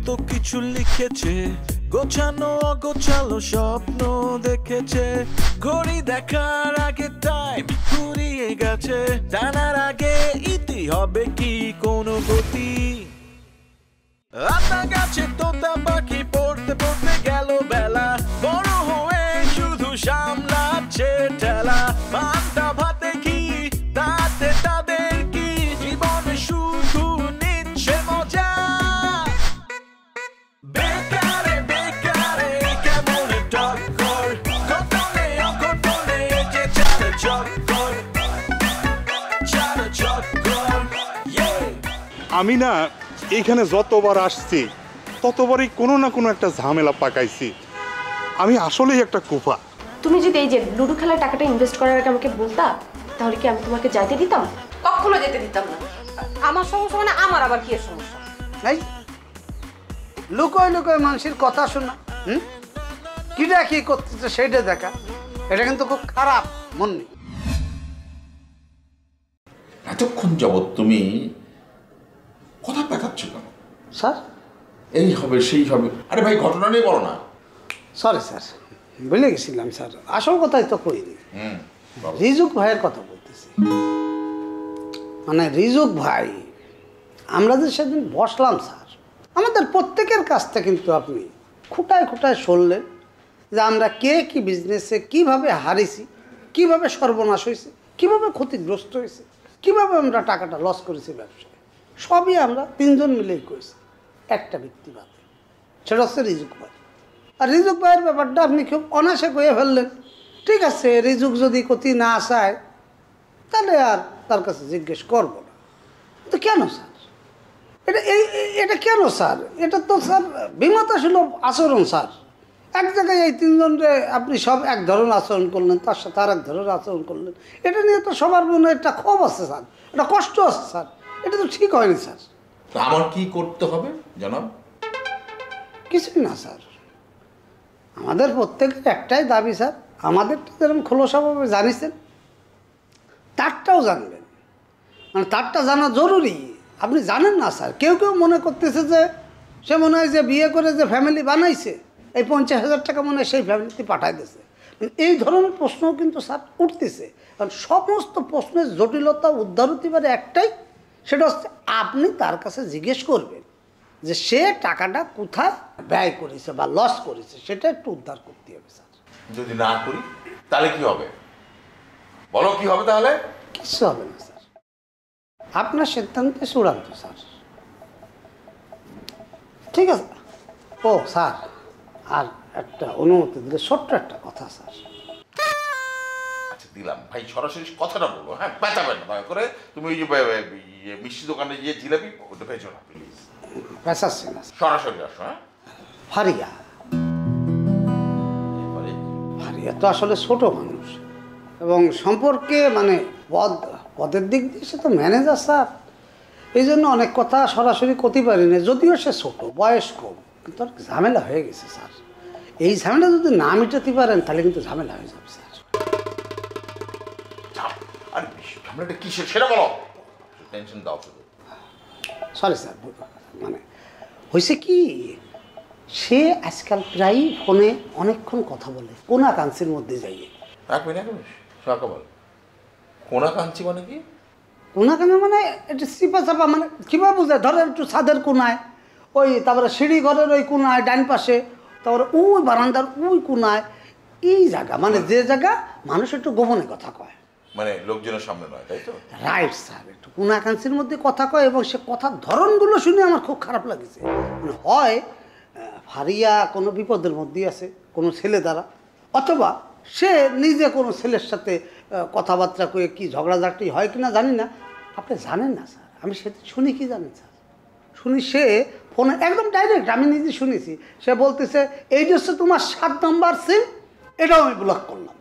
কত কিছু লিখেছে, গোছানো অগোছালো স্বপ্ন দেখেছে। ঘড়ি দেখার আগে টাইম ফুরিয়ে গেছে, জানার আগে ইতি হবে কি কোনো গতি। আতা গাছে তোতা পাখি পড়তে পড়তে গেল বেলা, বড় হয়ে শুধু সামলাচ্ছে ঠেলা। পান্তা ভাতে কি তাতে তাদের কি, জীবন শুধু নিচ্ছে মজা। বেকারে বেকারে কেমন টক্কর, ঘটনে অঘটনে যে চালে চক্কর, চালে চক্কর। আমি না এইখানে যতবার আসছি ততবারই কোনো না কোনো একটা ঝামেলা পাকাইছি। আমি আসলেই একটা কুফা। তুমি যদি এই যে লুডো খেলার টাকাটা ইনভেস্ট করার আগে আমাকে বলতা, তাহলে কি আমি তোমাকে যাইতে দিতাম? কখনো যেতে দিতাম না। আমার সমস্যা মানে আমার আবার কি সমস্যা? এই লুকোয় লুকোয় মানুষের কথা শোনা, কিটা কি করতেছে সেইটা দেখা, এটা কিন্তু খুব খারাপ মন নেই। এতক্ষণ যাবৎ তুমি কথা পেঁচাচ্ছ কেন? স্যার এই হবে সেই হবে, আরে ভাই ঘটনা নিয়ে বলো না। সরি স্যার, ভুলে গেছিলাম স্যার, আসল কথাই তো কইনি। রিজুক ভাইয়ের কথা বলতেছি। মানে রিজুক ভাই, আমরা যে সেদিন বসলাম স্যার, আমাদের প্রত্যেকের কাছ থেকে কিন্তু আপনি খুঁটায় খুঁটায় শুনলেন যে আমরা কে কি বিজনেসে কীভাবে হারিয়েছি, কীভাবে সর্বনাশ হয়েছে, কীভাবে ক্ষতিগ্রস্ত হয়েছে, কীভাবে আমরা টাকাটা লস করেছি ব্যবসায়। সবই আমরা তিনজন মিলেই করেছি, একটা ব্যক্তি বাদে, সেটা হচ্ছে রিজুক ভাই। আর রিজুক ভাইয়ের ব্যাপারটা আপনি খুব অনায়াসে কয়ে ফেললেন। ঠিক আছে, রিজুক যদি ক্ষতি না আসায় তাহলে আর তার কাছে জিজ্ঞেস করব না। তো কেন স্যার এটা কেন স্যার? এটা তো স্যার বিমতাসুলভ আচরণ স্যার। এক জায়গায় এই তিনজনরে আপনি সব এক ধরনের আচরণ করলেন, তার সাথে আর এক ধরনের আচরণ করলেন। এটা নিয়ে তো সবার মনে একটা ক্ষোভ আছে স্যার, একটা কষ্ট আছে স্যার। এটা তো ঠিক হয়নি স্যার। আমার কি করতে হবে জানাব? কিছুই না স্যার, আমাদের প্রত্যেকের একটাই দাবি স্যার, আমাদেরটা যেরকম খোলসাভাবে জানিয়েছেন তারটাও জানবেন। মানে তারটা জানা জরুরি। আপনি জানেন না স্যার, কেউ কেউ মনে করতেছে যে সে মনে হয় যে বিয়ে করে যে ফ্যামিলি বানাইছে, এই 50,000 টাকা মনে হয় সেই ফ্যামিলিতে পাঠাই দিয়েছে। এই ধরনের প্রশ্নও কিন্তু স্যার উঠতেছে। কারণ সমস্ত প্রশ্নের জটিলতা উদ্ধার হতে পারে একটাই, সেটা হচ্ছে আপনি তার কাছে জিজ্ঞেস করবেন যে সে টাকাটা কোথায় ব্যয় করেছে বা লস করেছে, সেটা একটু উদ্ধার করতে হবে স্যার। যদি না করি তাহলে কি হবে বলো? কি হবে তাহলে? কিছু হবে না স্যার, আপনার সিদ্ধান্তে চূড়ান্ত স্যার। ঠিক আছে। ও স্যার, আর একটা অনুমতি দিলে ছোট্ট একটা কথা স্যার। আচ্ছা দিলাম ভাই, সরাসরি কথাটা বলো। হ্যাঁ, পেঁচাবে না দয়া করে। তুমি ওই যে মিষ্টি দোকানে গিয়ে জিলাপি ওটা ভেজো না প্লিজ। পেঁচাচ্ছি না, সরাসরি আসো। হ্যাঁ, ফারিয়া ফারিয়া তো আসলে ছোট মানুষ এবং সম্পর্কে মানে পদের দিক দিয়ে সে তো ম্যানেজার স্যার। এই জন্য অনেক কথা সরাসরি করতে পারি না, যদিও সে ছোট, বয়স কম, কিন্তু অনেক ঝামেলা হয়ে গেছে স্যার। এই ঝামেলা যদি না মেটাতে পারেন তাহলে কিন্তু ঝামেলা হয়ে যাবে স্যার। আর ঝামেলাটা কিসের সেটা বলো, টেনশন দাও শুধু। সরি স্যার, মানে হয়েছে কি, সে আজকাল প্রায়ই ফোনে অনেকক্ষণ কথা বলে কোনা কাঞ্চির মধ্যে যাইয়ে। এক মিনিট সকাল কোনা কাঞ্চি মানে কি? কোনা কানা মানে একটু চিপা চাপা, মানে কীভাবে বোঝায়, ধরো একটু ছাদের কোনায়, ওই তারপরে সিঁড়ি ঘরের ওই কোনায় ডান পাশে, তারপরে ওই বারান্দার ওই কোনায়, এই জায়গা মানে যে জায়গা মানুষ একটু গোপনে কথা কয়, মানে লোকজনের সামনে নয়, তাই তো? রাইট স্যার, একটু কোনা কাঞ্চির মধ্যে কথা কয় এবং সে কথার ধরনগুলো শুনে আমার খুব খারাপ লাগেছে। মানে হয় ফারিয়া কোনো বিপদের মধ্যেই আছে কোনো ছেলে দ্বারা, অথবা সে নিজে কোনো ছেলের সাথে কথাবার্তা কয়ে কি ঝগড়াঝাটি হয় কিনা জানি না। আপনি জানেন না স্যার, আমি সেটা শুনি কি জানেন স্যার, শুনি সে ফোনে একদম ডাইরেক্ট, আমি নিজে শুনেছি, সে বলতেছে এইটা হচ্ছে তোমার 7 নম্বর সিম, এটাও আমি ব্লক করলাম।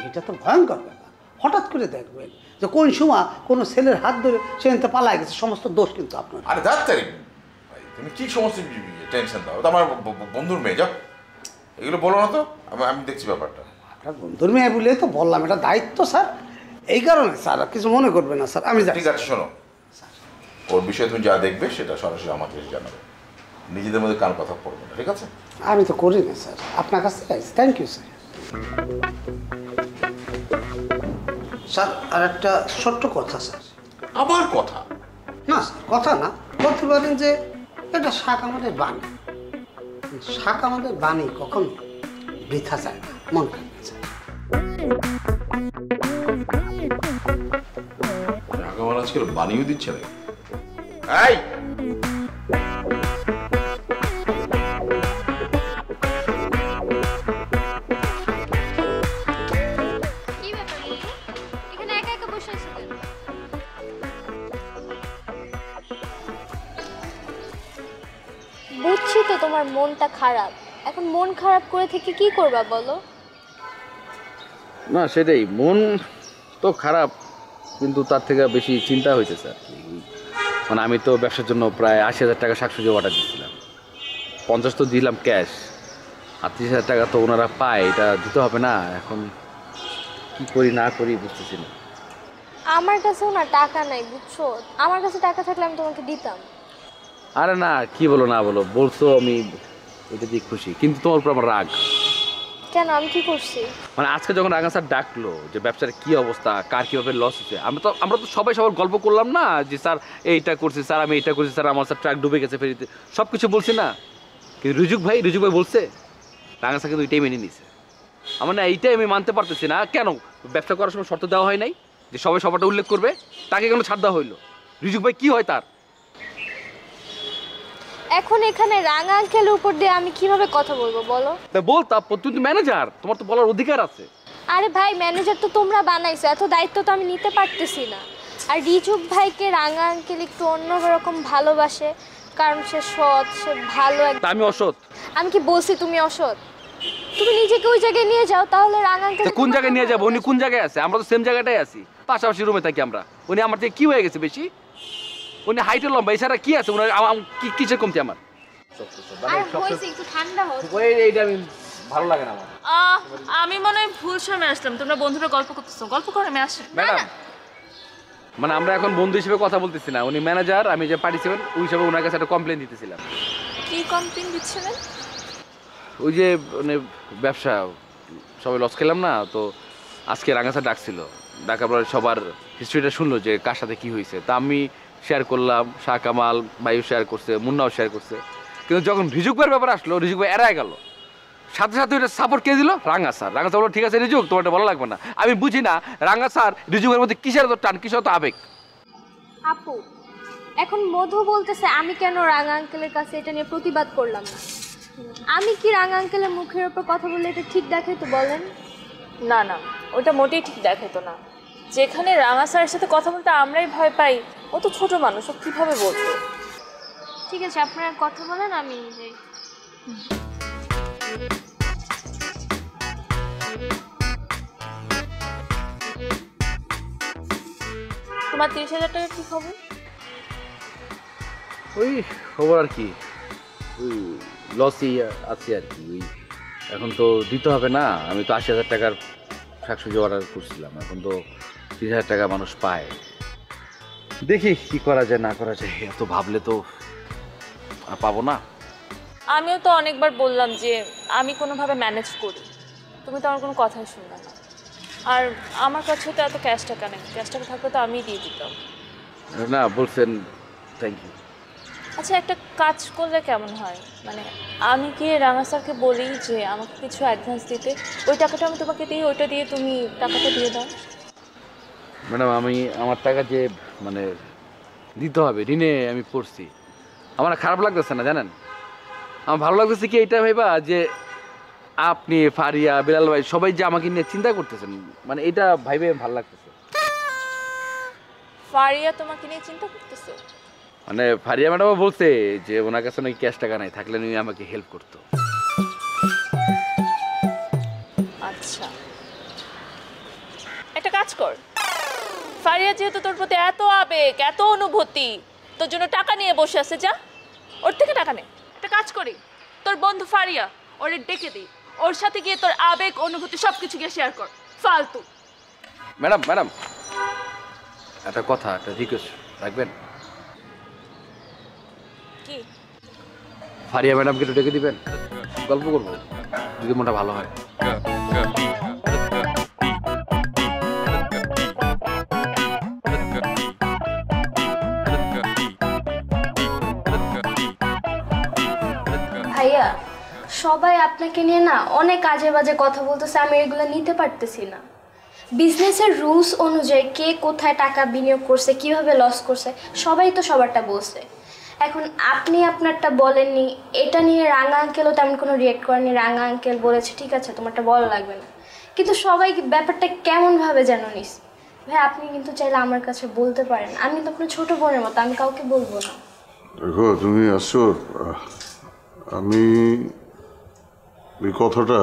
এটা তো ভয়ঙ্কর ব্যাপার। হঠাৎ করে দেখবেন যে কোন সময় কোনো ছেলের হাত ধরে সে এনতে পালায় গেছে, সমস্ত দোষ কিন্তু আপনার। আরে ডাক্তারি তুমি কি সমস্ত টেনশন দাও, তো আমার বন্ধুর মেয়ে, যাও এগুলো বলো না তো, আমি দেখছি ব্যাপারটা। আপনার বন্ধুর মেয়ে বলে তো বললাম, এটা দায়িত্ব স্যার, এই কারণে স্যার কিছু মনে করবে না স্যার। আমি ঠিক আছে, শোনো, ওর বিষয়ে তুমি যা দেখবে সেটা সরাসরি আমাকে জানাবে। নিজেদের মধ্যে কার কথা পড়বে না, ঠিক আছে? আমি তো করি না স্যার, আপনার কাছে থ্যাংক ইউ স্যার। স্যার আর একটা ছোট্ট কথা স্যার। আবার কথা? না স্যার কথা না, বলতে পারেন যে এটা শাক আমাদের বাণী। শাক আমাদের বাণী কখনো বৃথা যায় না, মন খারাপ স্যার। আমার আজকে বানিয়ে দিচ্ছে না। এই কি ব্যাপার বন্ধু? এখানে একা একা বসে আছো কেন? বুঝছি তো তোমার মনটা খারাপ। এখন মন খারাপ করে থেকে কি করবা বলো? না সেটাই, মন তো খারাপ, কিন্তু তার থেকে বেশি চিন্তা হইতেছে আর কি। মানে আমি তো ব্যবসার জন্য প্রায় 80,000 টাকা শাকসবজি অর্ডার দিচ্ছিলাম, 50 তো দিলাম ক্যাশ, আর 30,000 টাকা তো ওনারা পায়, এটা দিতে হবে না। এখন কি করি না করি বুঝতেছি না। আমার কাছেও না টাকা নাই, বুঝছো? আমার কাছে টাকা থাকলে আমি তোমাকে দিতাম। আরে না, কি বলো না বলো, বলছো আমি এটা দিয়ে খুশি, কিন্তু তোমার উপর আমার রাগ। কেন, আমি কি করছি? মানে আজকে যখন রাঙা স্যার ডাকলো যে ব্যবসার কি অবস্থা, কার কীভাবে লস হচ্ছে, আমরা তো সবাই সবার গল্প করলাম না যে স্যার এইটা করছি, স্যার আমি এইটা করছি, স্যার আমার স্যার ট্রাক ডুবে গেছে ফেরিতে, সব কিছু বলছি না। কিন্তু রিজুক ভাই বলছে, রাঙা স্যার কিন্তু এইটাই মেনে নিছে। আমার না এইটাই আমি মানতে পারতেছি না, কেন ব্যবসা করার সময় শর্ত দেওয়া হয় নাই যে সবাই সবারটা উল্লেখ করবে, তাকে কেন ছাড় দেওয়া হইলো? রিজুক ভাই কি হয় তার? এখন এখানে রাঙা আঙ্কেলের উপর দিয়ে আমি কিভাবে কথা বলবো বলো? বলতা, তুমি তো ম্যানেজার, তোমার তো বলার অধিকার আছে। আরে ভাই, ম্যানেজার তো তোমরা বানাইছো, এত দায়িত্ব তো আমি নিতে পারতেছি না। আর রিজুক ভাইকে রাঙা আঙ্কেল একটু অন্যরকম ভালোবাসে, কারণ সে সৎ, সে ভালো। তা আমি অসৎ? আমি কি বলছি তুমি অসৎ? তুমি নিজেকে ওই জায়গায় নিয়ে যাও, তাহলে রাঙা আঙ্কেল কোন জায়গায় নিয়ে যাবো? উনি কোন জায়গায় আছে? আমরা তো সেম জায়গাটাই আছি, পাশাপাশি রুমে থাকি আমরা। উনি আমার থেকে কি হয়ে গেছে বেশি? উনি হাইটে লম্বা, এছাড়া কি আছে উনার? কিসের কমতি আমার? আর হইছে একটু ঠান্ডা হোক। এইটা আমি ভালো লাগে না আমার। আমি মনে হয় ভুল সময় আসলাম, তোমরা বন্ধুরা গল্প করতেছো, গল্প করে আমি আসি। ম্যাডাম, মানে আমরা এখন বন্ধু হিসেবে কথা বলতেছি না, উনি ম্যানেজার, আমি যে পার্টিসিপেন্ট ওই হিসাবে ওনার কাছে একটা কমপ্লেন দিতেছিলাম। কি কমপ্লেন দিচ্ছিলেন? ওই যে মানে ব্যবসা সবাই লস খেলাম না, তো আজকে রাঙাসা ডাকছিল, ডাকার পরে সবার হিস্ট্রিটা শুনলো যে কার সাথে কি হয়েছে। তা আমি শেয়ার করলাম, শাহ কামাল ভাইও শেয়ার করছে, মুন্নাও শেয়ার করছে, কিন্তু যখন রিজুক ভাইয়ের ব্যাপার আসলো, রিজুক ভাই এড়ায় গেল। সাথে সাথে ওইটা সাপোর্ট কে দিল? রাঙা স্যার। রাঙা স্যার বললো ঠিক আছে রিজুক, তোমার এটা ভালো লাগবে না। আমি বুঝি না রাঙা স্যার রিজুকের মধ্যে কিসের তো টান, কিসের তো আবেগ। আপু, এখন মধু বলতেছে আমি কেন রাঙা আঙ্কেলের কাছে এটা নিয়ে প্রতিবাদ করলাম না। আমি কি রাঙা আঙ্কেলের মুখের ওপর কথা বললে এটা ঠিক দেখাই তো বলেন? না না, ওটা মোটেই ঠিক দেখাতো না। যেখানে রাঙা স্যারের সাথে কথা বলতে আমরাই ভয় পাই, ও তো ছোট মানুষ, ও কিভাবে বলতো? ঠিক আছে, আপনারা কথা বলেন, আমি যাই। তোমার 30,000 টাকা কি খবর? ওই খবর আর কি, ওই লসই আছে আর কি। ওই এখন তো দিতে হবে না, আমি তো 80,000 টাকার শাকসবজি অর্ডার করছিলাম, এখন তো 30,000 টাকা মানুষ পায়। দেখি কি করা যায় না করা যায়, এত ভাবলে তো আর পাবো না। আমিও তো অনেকবার বললাম যে আমি কোনোভাবে ম্যানেজ করি, তুমি তো আমার কোনো কথাই শুনবে না। আর আমার কাছে তো এত ক্যাশ টাকা নেই, ক্যাশ টাকা থাকলে তো আমিই দিয়ে দিতাম। না বলছেন, থ্যাংক ইউ। আচ্ছা, একটা কাজ করলে কেমন হয়? মানে আমি কি রাঙা স্যারকে বলি যে আমাকে কিছু অ্যাডভান্স দিতে, ওই টাকাটা আমি তোমাকে দিই, ওইটা দিয়ে তুমি টাকাটা দিয়ে দাও। ম্যাডাম, আমি আমার টাকা যে মানে দিতে হবে, ঋণে আমি পড়ছি, আমার খারাপ লাগতেছে না জানেন। আমার ভালো লাগতেছে কি এইটা ভাইবা যে আপনি, ফারিয়া, বিলাল ভাই সবাই যে আমাকে নিয়ে চিন্তা করতেছেন, মানে এটা ভাইবে ভালো লাগতেছে। ফারিয়া তোমাকে নিয়ে চিন্তা করতেছে? মানে ফারিয়া ম্যাডামও বলছে যে ওনার কাছে নাকি ক্যাশ টাকা নাই, থাকলে উনি আমাকে হেল্প করতো। আচ্ছা, একটা কাজ কর, ফারিয়া যেহেতু তোর প্রতি এত আবেগ, এত অনুভূতি, তোর জন্য টাকা নিয়ে বসে আছে, যা ওর থেকে টাকা নে। একটা কাজ করি, তোর বন্ধু ফারিয়া ওরে ডেকে দিই, ওর সাথে গিয়ে তোর আবেগ, অনুভূতি সব কিছু গিয়ে শেয়ার কর। ফালতু। ম্যাডাম একটা কথা, একটা রিকোয়েস্ট রাখবেন? কি? ফারিয়া ম্যাডামকে একটু ডেকে দিবেন, গল্প করবো যদি মনটা ভালো হয়। ভাইয়া সবাই আপনাকে নিয়ে না অনেক আজে বাজে কথা বলতেছে, আমি এগুলো নিতে পারতেছি না। বিজনেসের রুলস অনুযায়ী কে কোথায় টাকা বিনিয়োগ করছে, কিভাবে লস করছে, সবাই তো সবারটা বলছে। এখন আপনি আপনারটা বলেননি, এটা নিয়ে রাঙা আঙ্কেলও তেমন কোনো রিয়েক্ট করেনি। রাঙা আঙ্কেল বলেছে ঠিক আছে তোমারটা বলা লাগবে না, কিন্তু সবাই ব্যাপারটা কেমনভাবে যেন নিস। ভাই আপনি কিন্তু চাইলে আমার কাছে বলতে পারেন, আমি তো আপনার ছোটো বোনের মতো, আমি কাউকে বলবো না। দেখো তুমি আসো, আমি এই কথাটা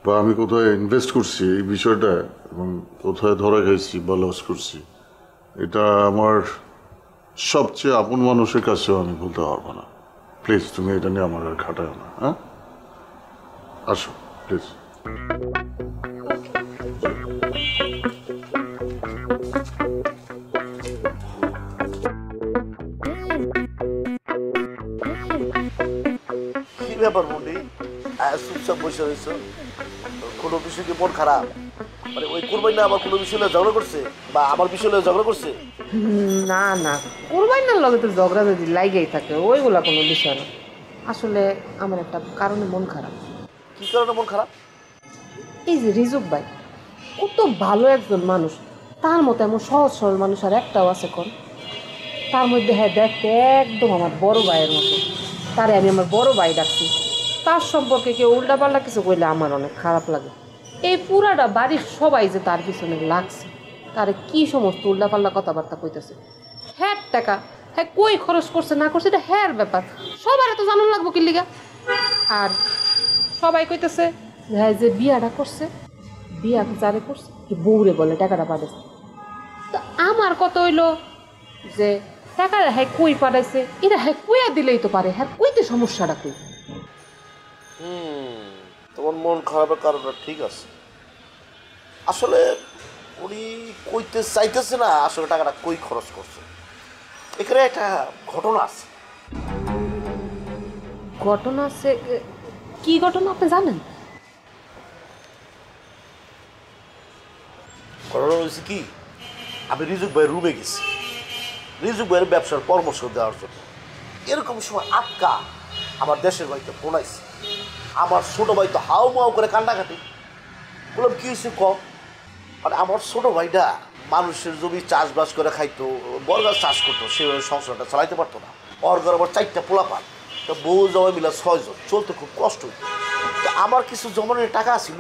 বা আমি কোথায় ইনভেস্ট করছি এই বিষয়টা এবং কোথায় ধরা খাইছি বা লস করছি, এটা আমার সবচেয়ে আপন মানুষের কাছেও আমি বলতে পারবো না। প্লিজ তুমি এটা নিয়ে আমার আর খাটাও না। হ্যাঁ, আসো প্লিজ। কি ব্যাপার মন্ডি, চুপচাপ বসে রয়েছ? কোনো বিষয় কি মন খারাপ? মানে ওই কোরবানি না আবার কোনো বিষয় নিয়ে ঝগড়া করছে বা আমার বিষয় নিয়ে ঝগড়া করছে? না না, কোরবানির লগে তো ঝগড়া যদি লাইগেই থাকে, ওইগুলা কোনো বিষয় না। আসলে আমার একটা কারণে মন খারাপ। কি কারণে মন খারাপ? এই যে রিজুক ভাই, কত ভালো একজন মানুষ, তার মতো এমন সহজ সরল মানুষ আর একটাও আছে কোন? তার মধ্যে হ্যাঁ দেখতে একদম আমার বড় ভাইয়ের মতো, তারে আমি আমার বড় ভাই ডাকছি। তার সম্পর্কে কেউ উল্টাপাল্টা কিছু কইলে আমার অনেক খারাপ লাগে। এই পুরাটা বাড়ির সবাই যে তার পিছনে লাগছে, তারে কি সমস্ত উল্টাপাল্টা কথাবার্তা কইতেছে। হ্যাঁ টাকা হ্যাঁ কই খরচ করছে না করছে এটা হ্যাঁ ব্যাপার, সবার তো জানান লাগবো কি লিগা। আর সবাই কইতেছে হ্যাঁ যে বিয়াটা করছে, বিয়া যারে করছে কি বউরে বলে টাকাটা পাঠাইছে। তো আমার কথা হইলো যে টাকাটা হ্যাঁ কই পাঠাইছে, এটা হ্যাঁ কইয়া দিলেই তো পারে, হ্যাঁ কইতে সমস্যাটা কই। তোমার মন খারাপের কারণটা ঠিক আছে। আসলে উনি কইতে চাইতেছে না আসলে টাকাটা কই খরচ করছে। এখানে একটা ঘটনা আছে। ঘটনা আছে? কি ঘটনা আপনি জানেন? ঘটনা হয়েছে কি, আমি রিজুক ভাইয়ের রুমে গেছি রিজুক ভাইয়ের ব্যবসার পরামর্শ দেওয়ার জন্য। এরকম সময় আটকা আমার দেশের বাড়িতে ফোন আইছে। আমার ছোটো ভাই তো হাও মাও করে কান্নাকাটি। বললাম কী হয়েছে কম? মানে আমার ছোটো ভাইটা মানুষের জমি চাষবাস করে খাইতো, বরগাছ চাষ করতো, সেভাবে সংসারটা চালাইতে পারতো না। ওর ঘর আবার 4টা পোলাপান, তো বউ জমা মিলা 6 জন, চলতে খুব কষ্ট হইতো। তো আমার কিছু জমানোর টাকা ছিল,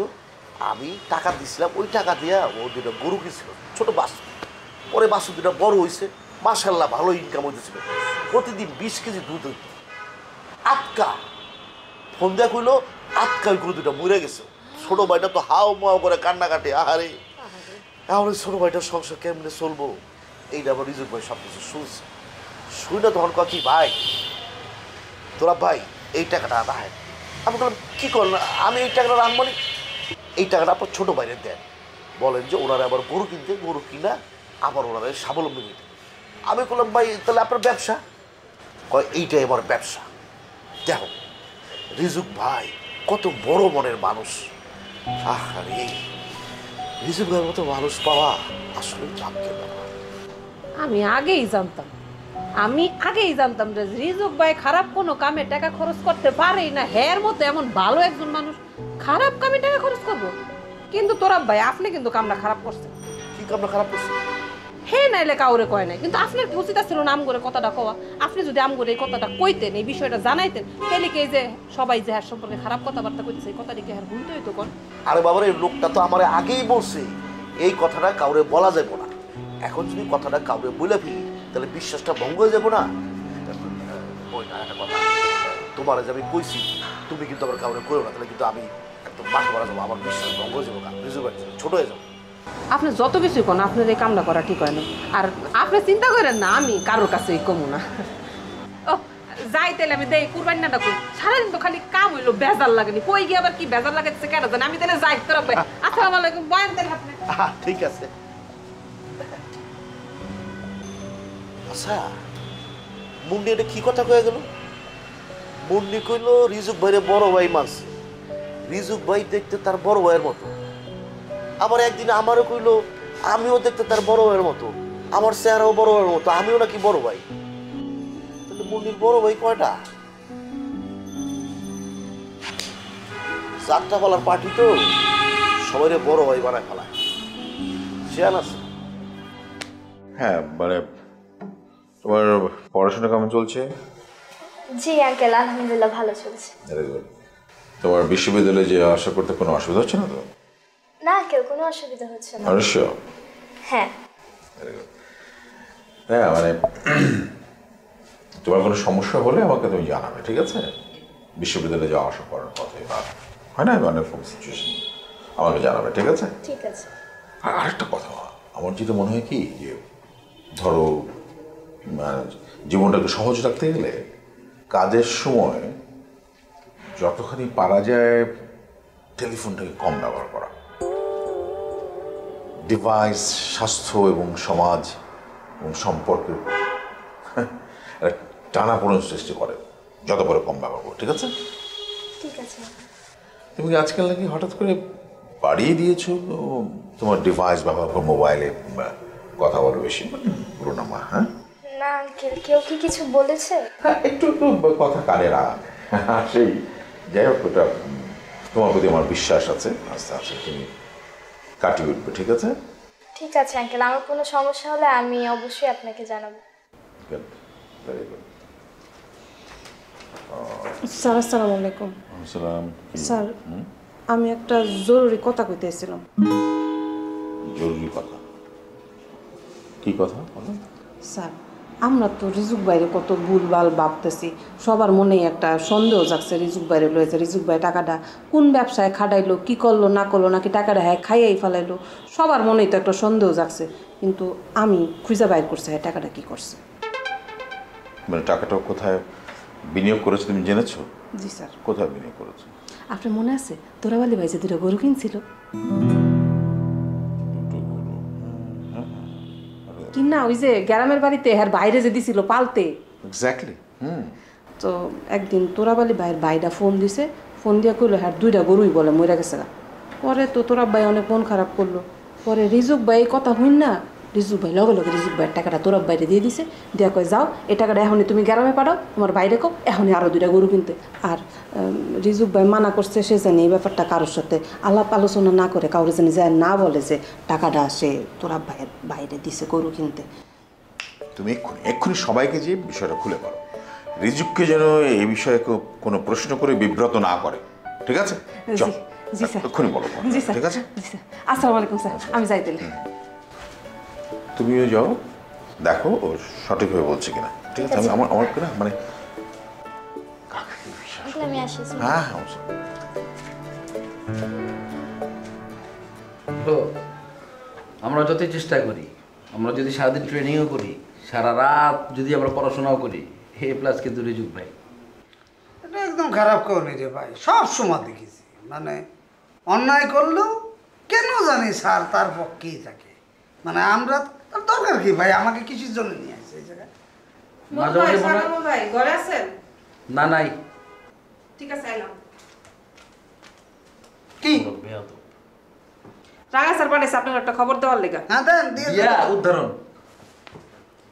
আমি টাকা দিছিলাম। ওই টাকা দিয়ে ও 2টা গরু কিনছিল, ছোটো বাছুর। পরে বাছুর 2টা বড় হয়েছে, মাশাআল্লাহ ভালো ইনকাম হইতেছিল। প্রতিদিন 20 কেজি দুধ হইত। আটকা ফোন দেয়া কইলো আটকা ওই গরু 2টা মরে গেছে। ছোটো ভাইটা তো হাও মাও করে কান্নাকাটি। আহারে এখন ওই ছোটো ভাইটার সংসার কেমনে চলবো, এইটা আবার রিজুক ভাই সব কিছু শুনছে। শুই না তখন কি ভাই তোরা ভাই এই টাকাটা রাখ। আমি বললাম কী করলেন? আমি এই টাকাটা রাখবো না, এই টাকাটা আপনার ছোটো বাইরে দেন, বলেন যে ওনারা আবার গরু কিনতে, গরু কিনা আবার ওনারা স্বাবলম্বী হইতে। আমি বললাম ভাই তাহলে আপনার ব্যবসা? কয় এইটাই আমার ব্যবসা। দেখো রিজুক ভাই কত বড় মনের মানুষ। আরে রিজুক ভাইয়ের মতো মানুষ পাওয়া আসলে ভাগ্যের ব্যাপার। আমি আগেই জানতাম যে রিজুক ভাই খারাপ কোনো কামে টাকা খরচ করতে পারেই না। হ্যার মতো এমন ভালো একজন মানুষ খারাপ কামে টাকা খরচ করবো? কিন্তু তোরা ভাই আপনি কিন্তু কামটা খারাপ করছেন। কি কামটা খারাপ করছে? হে নাইলে কাউরে কয় নাই, কিন্তু আপনার কি উচিত ছিল নাম করে কথাটা কওয়া? আপনি যদি আম করে এই কথাটা কইতেন, এই বিষয়টা জানাইতেন, তাহলে কি এই যে সবাই যে হ্যার সম্পর্কে খারাপ কথাবার্তা কইতেছে এই কথাটি কি হ্যার ভুলতে হইতো? কোন আরে বাবার এই লোকটা তো আমার আগেই বলছে এই কথাটা কাউরে বলা যাবে না। এখন যদি কথাটা কাউরে বলে ফেলি তাহলে বিশ্বাসটা ভঙ্গ হয়ে যাবো না। ওই না একটা কথা, তোমার যে আমি কইছি তুমি কিন্তু আবার কাউরে কইও না, তাহলে কিন্তু আমি একদম মাঠে মারা যাবো, আমার বিশ্বাস ভঙ্গ হয়ে যাবো, ছোট হয়ে যাবো। আপনি যত কিছুই কোন আপনার এই কামটা করা ঠিক হয় না। আর আপনি চিন্তা করেন না আমি কারোর কাছে কমু না। ও যাই তাহলে আমি দেই কুরবানি নাটা কই, সারাদিন তো খালি কাম হইলো, বেজার লাগেনি। কই গিয়ে আবার কি বেজার লাগাচ্ছে কেন জানি? আমি তাহলে যাই তোরা ভাই। আসসালামু আলাইকুম, বয়ান দেন আপনি। ঠিক আছে। আচ্ছা মুন্ডি এটা কি কথা কয়ে গেল? মুন্নি কইলো রিজুক ভাইরে বড় ভাই মানছে, রিজুক ভাই দেখতে তার বড় ভাইয়ের মতো। আবার একদিন আমারও কইলো আমিও দেখতে তার বড় ভাইয়ের মতো, আমার চেহারাও বড় ভাইয়ের মতো, আমিও নাকি বড় ভাই। তাহলে মুন্নির বড় ভাই কয়টা? 4টা পালার পার্টি তো, সবাই বড় ভাই বানায় ফেলায়। শেয়াল আছে। হ্যাঁ মানে তোমার পড়াশোনা কেমন চলছে? জি আঙ্কেল, আলহামদুলিল্লাহ ভালো চলছে। Very good. তোমার বিশ্ববিদ্যালয়ে যে আশা করতে কোনো অসুবিধা হচ্ছে না তো? না আঙ্কেল, কোনো অসুবিধা হচ্ছে না। অবশ্যই। হ্যাঁ। Very good. হ্যাঁ মানে তোমার কোনো সমস্যা হলে আমাকে তুমি জানাবে, ঠিক আছে? বিশ্ববিদ্যালয়ে যাওয়া আসা করার পথে বা হয় না অনেক সিচুয়েশন, আমাকে জানাবে, ঠিক আছে? ঠিক আছে। আর আরেকটা কথা, আমার যেটা মনে হয় কি যে ধরো জীবনটাকে সহজ রাখতে গেলে কাজের সময় যতখানি পারা যায় টেলিফোনটাকে কম ব্যবহার করা। ডিভাইস স্বাস্থ্য এবং সমাজ এবং সম্পর্কের টানাপোড়েন সৃষ্টি করে, যত করে কম ব্যবহার করো, ঠিক আছে? ঠিক আছে। তুমি কি আজকাল নাকি হঠাৎ করে বাড়িয়ে দিয়েছো তোমার ডিভাইস ব্যবহার করো, মোবাইলে কথা বলো বেশি, পুরোনো মা? হ্যাঁ না আঙ্কেল, কেউ কি কিছু বলেছে? হ্যাঁ একটু একটু কথা কানে রাখ। সেই যাই হোক, ওটা তোমার প্রতি আমার বিশ্বাস আছে, আস্তে আস্তে তুমি কাটিয়ে উঠবে, ঠিক আছে? ঠিক আছে আঙ্কেল, আমার কোনো সমস্যা হলে আমি অবশ্যই আপনাকে জানাবো। Very good. স্যার আসসালামু আলাইকুম। আসসালাম। স্যার আমি একটা জরুরি কথা কইতে এসেছিলাম। জরুরি কথা? কি কথা বলো? স্যার আমরা তো রিজুক বাইরে কত ভুলভাল ভাবতেছি, সবার মনেই একটা সন্দেহ জাগছে রিজুক বাইরে লয়েছে। রিজুক ভাই টাকাটা কোন ব্যবসায় খাটাইলো, কি করলো না করলো, নাকি টাকাটা হ্যাঁ খাইয়াই ফেলাইলো, সবার মনেই তো একটা সন্দেহ জাগছে। কিন্তু আমি খুঁজে বাইর করছি হ্যাঁ টাকাটা কি করছে। মানে টাকাটা কোথায় বিনিয়োগ করেছো তুমি জেনেছো? জি স্যার। কোথায় বিনিয়োগ করেছো? আপনার মনে আছে তোরাবালি ভাই যে 2টা গরু কিনছিল? কি না ওই যে গ্রামের বাড়িতে হ্যাঁ বাইরে যে দিছিল পালতে। এক্স্যাক্টলি। তো একদিন তোরাবালি ভাইয়ের ভাইটা ফোন দিছে, ফোন দিয়ে কইলো হ্যাঁ 2টা গরুই বলে মরে গেছে। পরে তো তোরাব ভাই অনেক মন খারাপ করলো। পরে রিজুক ভাই কথা হইন না, রিজুক ভাই লগে লগে রিজুক ভাইয়ের টাকাটা তোরাব বাইরে দিয়ে দিছে, দিয়া কয় যাও এই টাকাটা এখনই তুমি গ্রামে পাঠাও, তোমার বাইরে কো এখনই আরও 2টা গরু কিনতে। আর রিজুক ভাই মানা করছে সে জানি এই ব্যাপারটা কারোর সাথে আলাপ আলোচনা না করে, কারোর জানি যায় না বলে যে টাকাটা সে তোরাব ভাইয়ের বাইরে দিছে গরু কিনতে। তুমি এক্ষুনি সবাইকে যে বিষয়টা খুলে বলো, রিজুককে যেন এই বিষয়ে কোনো প্রশ্ন করে বিব্রত না করে, ঠিক আছে? জি স্যার। এক্ষুনি বলো। জি স্যার। ঠিক আছে? জি স্যার। আসসালামু আলাইকুম স্যার, আমি যাই তাহলে। তুমিও যাও, দেখো ও সঠিকভাবে বলছে কিনা, ঠিক আছে? আমি আমার কিনা মানে আমি আসি। হ্যাঁ আমরা যতই চেষ্টা করি, আমরা যদি সারাদিন ট্রেনিংও করি, সারা রাত যদি আমরা পড়াশোনাও করি, A+ কিন্তু রিজুক ভাই। এটা একদম খারাপ করি রে ভাই, সব সময় দেখেছি মানে অন্যায় করলেও কেন জানি স্যার তার পক্ষেই থাকে। মানে আমরা তার দরকার কি ভাই, আমাকে কিসের জন্য নিয়ে আসছে এই জায়গায়? ভাই ঘরে আছেন? না নাই। ঠিক আছে এলাম। কি রাঙা স্যার পাঠাইছে আপনার একটা খবর দেওয়ার লেগা। হ্যাঁ দেন দিয়ে উদাহরণ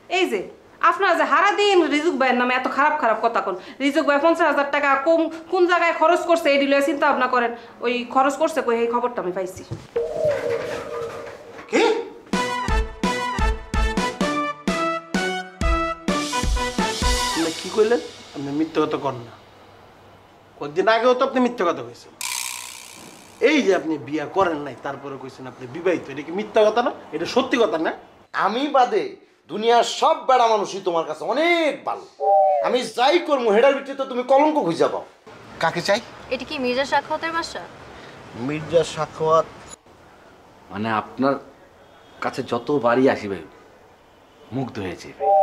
এই যে আপনারা যে সারাদিন রিজুক ভাইয়ের নামে এত খারাপ খারাপ কথা কোন, রিজুক ভাই 50,000 টাকা কোন জায়গায় খরচ করছে এই দিলে চিন্তা ভাবনা করেন। ওই খরচ করছে কই এই খবরটা আমি পাইছি। কি কি কইলেন? আপনি মিথ্যা কথা করেন না। কয়েকদিন আগেও তো আপনি মিথ্যা কথা কইছেন। এই যে আপনি বিয়া করেন নাই তারপরে কইছেন আপনি বিবাহিত, এটা কি মিথ্যা কথা না? এটা সত্যি কথা না? আমি বাদে দুনিয়ার সব বেড়া মানুষই তোমার কাছে অনেক ভালো। আমি যাই করবো হেডার ভিতরে তো তুমি কলঙ্ক খুঁজে পাও। কাকে চাই? এটা কি মির্জা সাখাওয়াতের বাসা? মির্জা সাখাওয়াত মানে আপনার কাছে যত বাড়ি আসি ভাই মুগ্ধ হয়েছে ভাই।